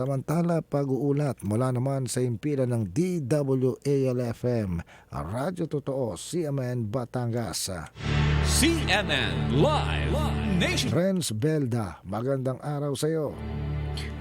Samantala, pag-uulat mula naman sa impilan ng DWALFM, Radyo Totoo, CMN Batangas. CNN Live Nation. Renz Belda, magandang araw sa iyo.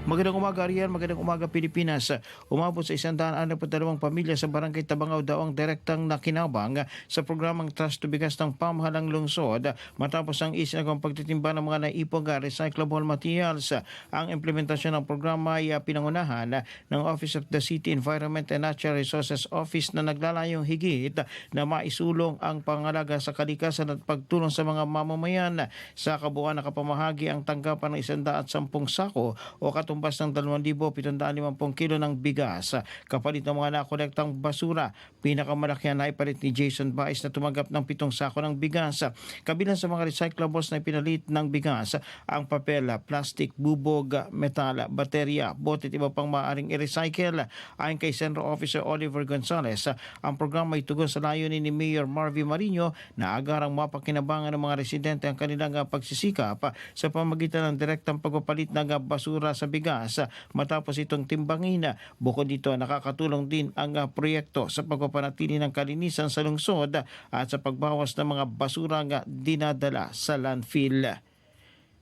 Magandang umaga, Ariel. Magandang umaga, Pilipinas. Umabot sa 162 pamilya sa Barangay Tabangaw daw ang direktang nakinabang sa programang Trust to Bigas ng pamahalang lungsod matapos ang isinagawang pagtitimba ng mga naipong recyclable materials. Ang implementasyon ng programa ay pinangunahan ng Office of the City Environment and Natural Resources Office na naglalayong higit na maisulong ang pangalaga sa kalikasan at pagtulong sa mga mamamayan. Sa kabuuan nakapamahagi ang tanggapan ng 110 sako o katumbas ng 2,750 kilo ng bigas kapalit ng mga nakolektang basura. Pinakamalaki na ipalit ni Jason Baez na tumanggap ng 7 sako ng bigas. Kabilang sa mga recyclables na pinalit ng bigas ang papel, plastic, bubog, metal, baterya, bote at iba pang maaaring i-recycle. Ayon kay Central Officer Oliver Gonzales, ang programa ay tugon sa layunin ni Mayor Marvin Marino na agarang mapakinabangan ng mga residente ang kanilang pagsisikap sa pamagitan ng direktang pagpapalit ng basura sa bigas matapos itong timbangin. Bukod dito, nakakatulong din ang proyekto sa pagpapanatili ng kalinisan sa lungsod at sa pagbawas ng mga basura nga dinadala sa landfill.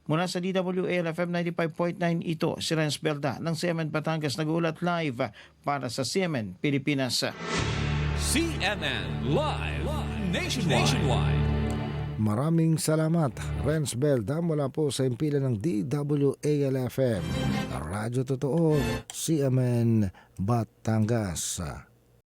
Mula sa DWALFM 95.9, ito si Renz Belda ng CMN Batangas nag-uulat live para sa CMN Pilipinas. CNN Live Nationwide. Maraming salamat, Renz Belda mula po sa impilan ng DWALFM, Radyo Totoo, CMN Batangas.